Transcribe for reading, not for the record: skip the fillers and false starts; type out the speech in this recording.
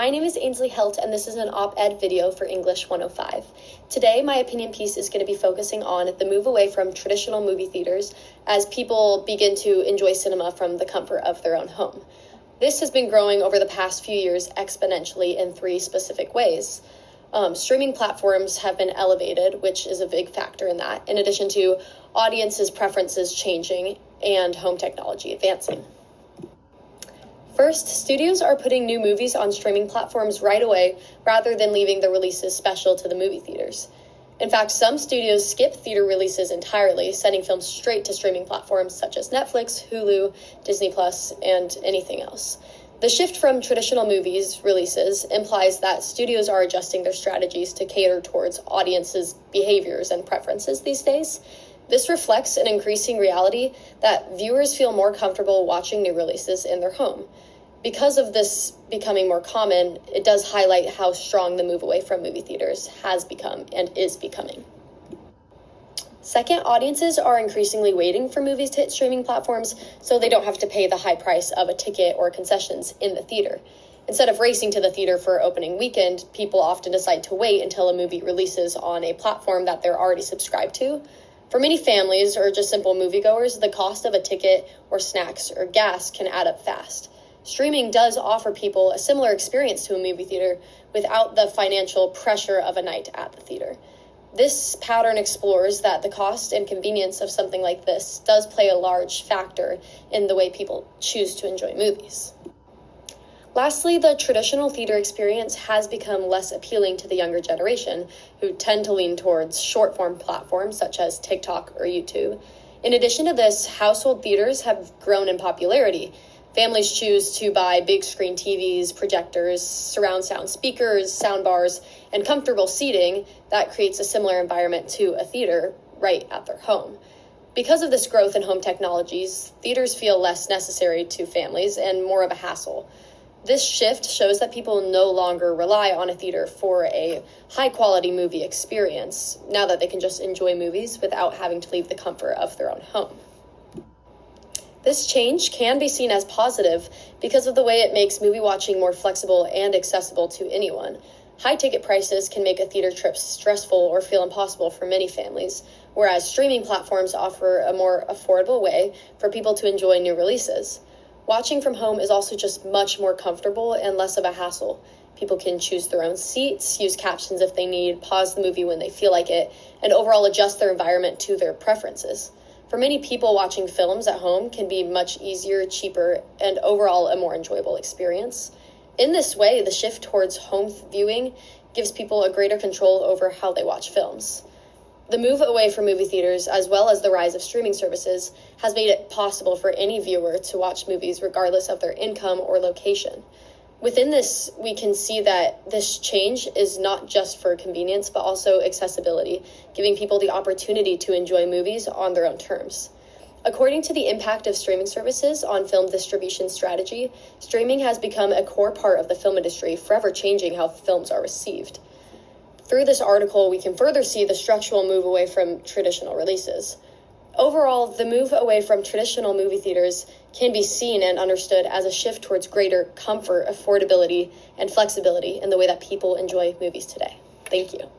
My name is Ainsley Helt, and this is an op-ed video for English 105. Today, my opinion piece is going to be focusing on the move away from traditional movie theaters as people begin to enjoy cinema from the comfort of their own home. This has been growing over the past few years exponentially in three specific ways. Streaming platforms have been elevated, which is a big factor in that, in addition to audiences' preferences changing and home technology advancing. First, studios are putting new movies on streaming platforms right away rather than leaving the releases special to the movie theaters. In fact, some studios skip theater releases entirely, sending films straight to streaming platforms such as Netflix, Hulu, Disney+, and anything else. The shift from traditional movies releases implies that studios are adjusting their strategies to cater towards audiences' behaviors and preferences these days. This reflects an increasing reality that viewers feel more comfortable watching new releases in their home. Because of this becoming more common, it does highlight how strong the move away from movie theaters has become and is becoming. Second, audiences are increasingly waiting for movies to hit streaming platforms so they don't have to pay the high price of a ticket or concessions in the theater. Instead of racing to the theater for opening weekend, people often decide to wait until a movie releases on a platform that they're already subscribed to. For many families or just simple moviegoers, the cost of a ticket or snacks or gas can add up fast. Streaming does offer people a similar experience to a movie theater without the financial pressure of a night at the theater. This pattern explores that the cost and convenience of something like this does play a large factor in the way people choose to enjoy movies. Lastly, the traditional theater experience has become less appealing to the younger generation, who tend to lean towards short-form platforms such as TikTok or YouTube. In addition to this, household theaters have grown in popularity. Families choose to buy big screen TVs, projectors, surround sound speakers, sound bars, and comfortable seating that creates a similar environment to a theater right at their home. Because of this growth in home technologies, theaters feel less necessary to families and more of a hassle. This shift shows that people no longer rely on a theater for a high-quality movie experience, now that they can just enjoy movies without having to leave the comfort of their own home. This change can be seen as positive because of the way it makes movie watching more flexible and accessible to anyone. High ticket prices can make a theater trip stressful or feel impossible for many families, whereas streaming platforms offer a more affordable way for people to enjoy new releases. Watching from home is also just much more comfortable and less of a hassle. People can choose their own seats, use captions if they need, pause the movie when they feel like it, and overall adjust their environment to their preferences. For many people, watching films at home can be much easier, cheaper, and overall a more enjoyable experience. In this way, the shift towards home viewing gives people a greater control over how they watch films. The move away from movie theaters, as well as the rise of streaming services, has made it possible for any viewer to watch movies regardless of their income or location. Within this, we can see that this change is not just for convenience, but also accessibility, giving people the opportunity to enjoy movies on their own terms. According to the impact of streaming services on film distribution strategy, streaming has become a core part of the film industry, forever changing how films are received. Through this article, we can further see the structural move away from traditional releases. Overall, the move away from traditional movie theaters can be seen and understood as a shift towards greater comfort, affordability, and flexibility in the way that people enjoy movies today. Thank you.